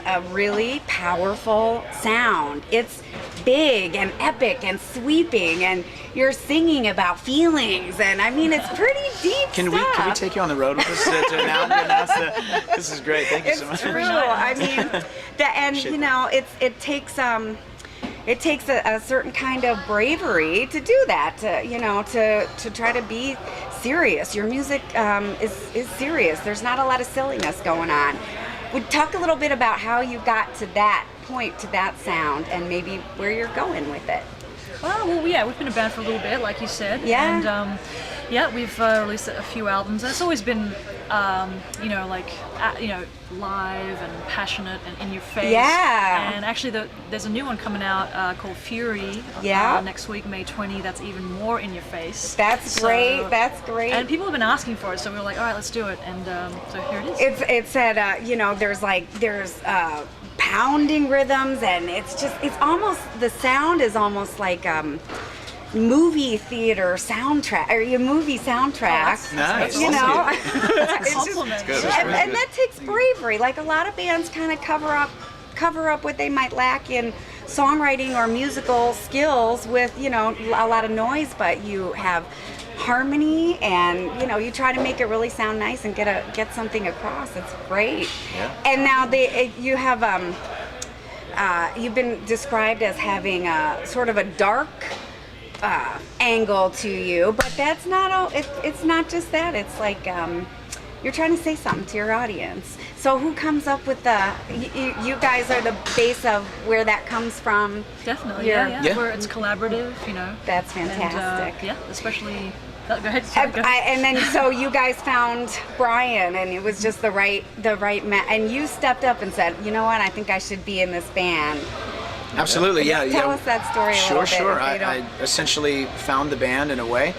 a really powerful sound. It's big and epic and sweeping, and you're singing about feelings, and I mean, it's pretty deep Can stuff. we take you on the road with us to announce that? This is great. Thank you so much. It's true. I mean, you know, it takes a certain kind of bravery to do that. To try to be serious. Your music is serious. There's not a lot of silliness going on. Would talk a little bit about how you got to that point, to that sound, and maybe where you're going with it. Well, yeah, we've been a band for a little bit, like you said. Yeah. And yeah, we've released a few albums. It's always been, live and passionate and in your face. Yeah. And actually, there's a new one coming out called Fury. Yeah. Next week, May 20. That's even more in your face. That's great. That's great. And people have been asking for it, so we were like, all right, let's do it. And so here it is. It said, there's pounding rhythms, and it's almost, the sound is almost like movie theater soundtrack, or your movie soundtrack. Nice. You know, It's it's compliment. Good. and that takes bravery. Like a lot of bands kind of cover up what they might lack in songwriting or musical skills with, you know, a lot of noise, but you have harmony, and you know, you try to make it really sound nice and get something across. It's great. Yeah. And now you have you've been described as having a sort of a dark angle to you, but that's not all. It's not just that. It's like you're trying to say something to your audience. So who comes up with you guys are the base of where that comes from? Definitely, Yeah. yeah. Where it's collaborative, you know. That's fantastic. And, yeah, especially. Go ahead. Sorry, go ahead. And then so you guys found Brian, and it was just the right and you stepped up and said, you know what, I think I should be in this band. Absolutely, yeah. Tell us that story a little bit. Sure. I essentially found the band in a way.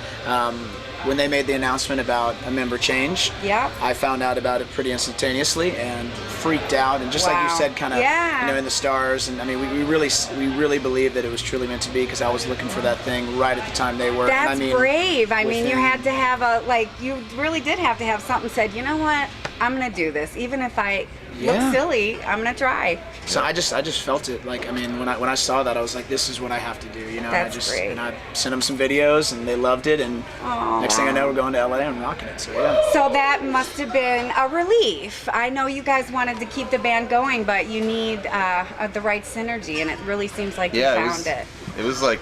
When they made the announcement about a member change, Yeah. I found out about it pretty instantaneously and freaked out. And just like you Wow. said, kind of, Yeah. you know, in the stars. And I mean, we really believed that it was truly meant to be, because I was looking for that thing right at the time they were. That's And I mean, brave. I mean, you within- had to have you really did have to have something said, you know what, I'm gonna do this. Even if I Yeah. look silly, I'm gonna try. So I just felt it. Like, I mean, when I saw that, I was like, this is what I have to do, you know. That's great. And I sent them some videos, and they loved it. And Aw. next thing I know, we're going to LA and rocking it. So yeah. So that must have been a relief. I know you guys wanted to keep the band going, but you need the right synergy, and it really seems like you found it. It was like,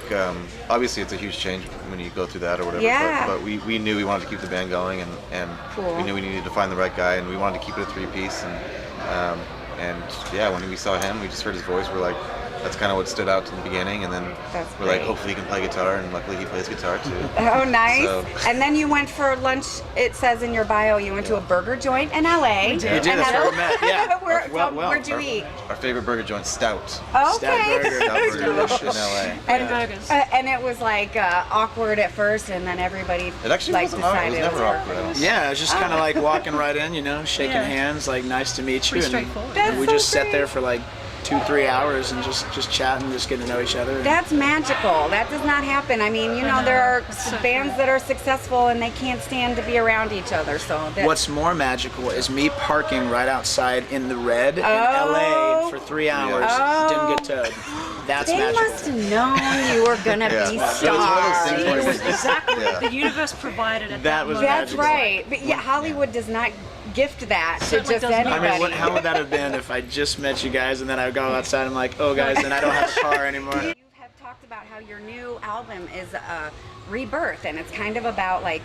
obviously it's a huge change when you go through that or whatever, Yeah. but we knew we wanted to keep the band going, and Cool. we knew we needed to find the right guy, and we wanted to keep it a three-piece, and yeah, when we saw him, we just heard his voice, we're like, that's kind of what stood out in the beginning, and then That's we're like, great. hopefully he can play guitar, and luckily he plays guitar too. Oh, nice. So- And then you went for lunch. It says in your bio you went to a burger joint in LA. We did. You did, And that's where we met, yeah. Where'd you eat? Our favorite burger joint, Stout. Okay. Stout burger. Stout It's burger delicious. in LA. And, Burgers. and it was like awkward at first, and then everybody It actually like wasn't awkward. It decided was never awkward. I don't think. Yeah, it was just kind of like walking right in, you know, shaking Yeah. hands, like, nice to meet you. Pretty And straightforward. That's we so just sat great. there for like 2-3 hours and just chatting, just getting to know each other. That's magical. That does not happen. I mean, you know, there are It's so bands that are successful and they can't stand to be around each other. So that, What's more magical is me parking right outside in the red in Oh. LA for 3 hours. Oh. Didn't get towed. That's they magical. must have known you were gonna Yeah. be It was one of those stars. things where it was just- Exactly. Yeah. The universe provided at That that was moment. That's magical. right. But yeah, Hollywood does not gift that to Certainly just does not. anybody. I mean, how would that have been if I just met you guys and then I go outside and I'm like, oh guys, then I don't have a car anymore. You have talked about how your new album is a rebirth, and it's kind of about like,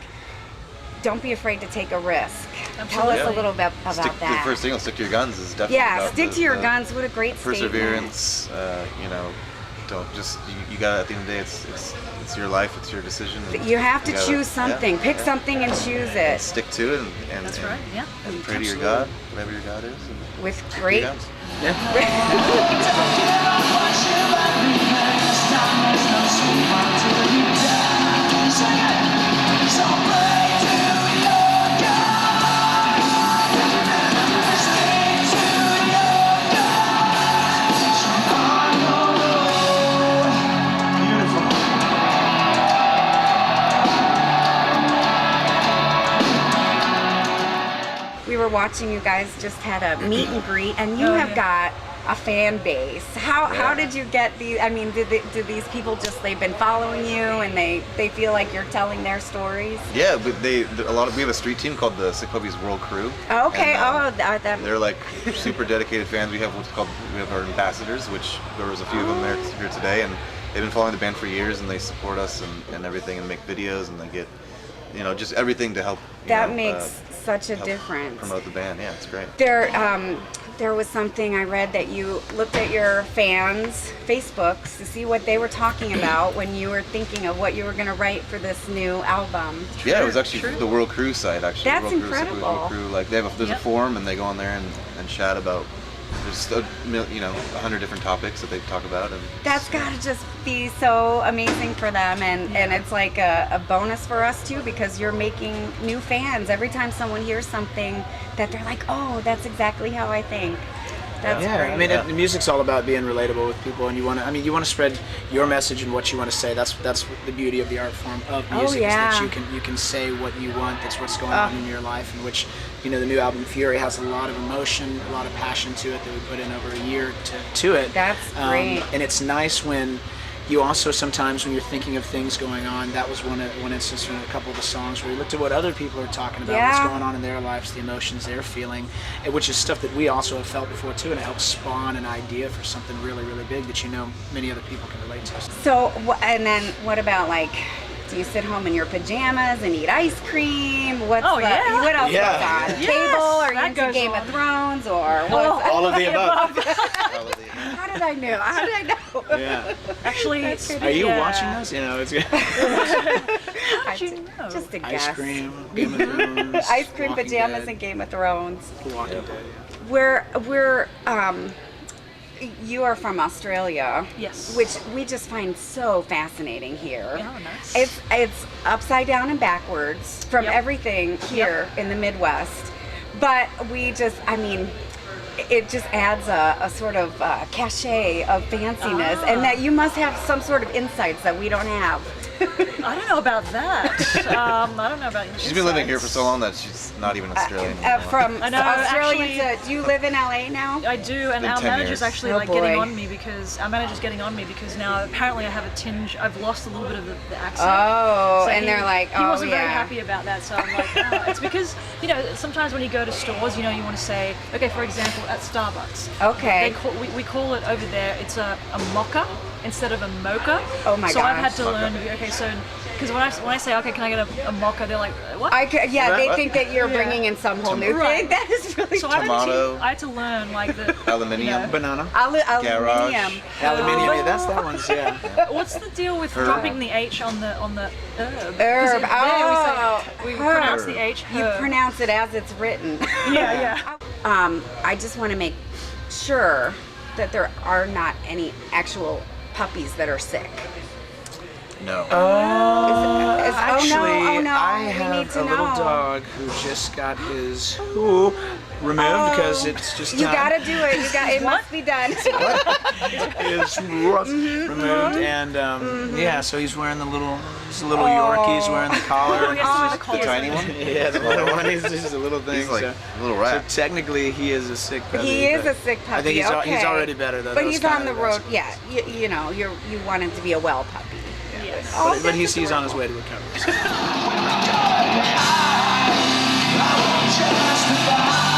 don't be afraid to take a risk. Tell us a Absolutely. little bit about The that. first single, Stick to Your Guns, is definitely Yeah, about stick the- to your the guns. What a great statement. perseverance. You know, don't just you got at the end of the day, it's your life, it's your decision. and You have to gotta- choose something. yeah, Pick yeah. something and choose it Stick to it, and That's right, yeah. and pray to your God, whatever your God is. And with stick to your great. guns. We were watching, you guys just had a meet and greet, and you Oh, have yeah. got a fan base. How did you get these? I mean, did these people just, they've been following you and they feel like you're telling their stories? Yeah, but we have a street team called the Sick Puppies World Crew. Okay. And, That. they're like super dedicated fans. We have our ambassadors, which there was a few of them here today, and they've been following the band for years, and they support us and everything, and make videos, and they get, just everything to help. That makes such a difference. Promote the band. Yeah, it's great. There was something I read that you looked at your fans' Facebooks to see what they were talking about when you were thinking of what you were going to write for this new album. Yeah, it was actually the World Crew site. Actually, That's the World incredible. World Crew, like there's a forum, and they go on there and chat about. There's 100 different topics that they talk about, and that's got to just be so amazing for them, and it's like a bonus for us too, because you're making new fans every time someone hears something that they're like, oh, that's exactly how I think. That's great. I mean, the music's all about being relatable with people, and you want to spread your message and what you want to say. That's the beauty of the art form of music, is that you can say what you want. That's what's going on in your life, in which, the new album Fury has a lot of emotion, a lot of passion to it that we put in over a year to it. That's great. And it's nice when you also sometimes, when you're thinking of things going on, that was one instance from a couple of the songs where you looked at what other people are talking about, what's going on in their lives, the emotions they're feeling, which is stuff that we also have felt before too, and it helps spawn an idea for something really, really big that many other people can relate to. So, and then what about, like, do you sit home in your pajamas and eat ice cream? What else goes on? Yes, Cable? Are you that into goes Game on. of Thrones, or what's All of the above. How did I know? How did I know? Yeah. Actually, Are you watching us? It's good. How'd you know? Just a guess. Ice cream, Game of Thrones, Ice cream, Walking pajamas, Dead. and Game of Thrones. Walking Dead. We're you are from Australia. Yes. Which we just find so fascinating here. Oh, nice. It's upside down and backwards from everything here in the Midwest. But it just adds a sort of cachet of fanciness, and that you must have some sort of insights that we don't have. I don't know about that. I don't know about she's been living here for so long that she's not even Australian anymore. From I know, Australian actually, to, do you live in LA now? I do, and been our 10 manager's years. actually Oh, getting boy. on me because now apparently I have a tinge. I've lost a little bit of the accent. Oh, So and they're like, he wasn't very yeah. happy about that. So I'm like, oh. It's because sometimes when you go to stores, you want to say, okay, for example, at Starbucks, Okay. we call it over there. It's a mocha instead of a mocha. Oh my So I've had gosh. to learn. Okay, so because when I say, okay, can I get a mocha? They're like, what? They think that you're bringing in some whole new Right. thing. That is really So Tomato. I had to learn like the Aluminium. Banana. Aluminium. Aluminium. Yeah, that's that one's. Yeah. What's the deal with dropping the H on the herb? Herb. Because we pronounce the H. You herb. pronounce it as it's written. Yeah. I just want to make sure that there are not any actual puppies that are sick. No. Actually, oh no, I we have need to a little know. dog who just got his hoo removed because it's just You time. gotta do it. It must be done. His roof removed, and so he's wearing the little Yorkie. He's wearing the collar. He has to wear the collar. The tiny one? Yeah, the little one. He's just a little thing. He's like so, a little so rat. technically, he is a sick puppy. He is but a sick puppy. I think he's okay. already better though. But Those he's on kind the of road. guys. Yeah, you want him to be a well puppy. Yes. But he's on his way to recovery. So. I won't justify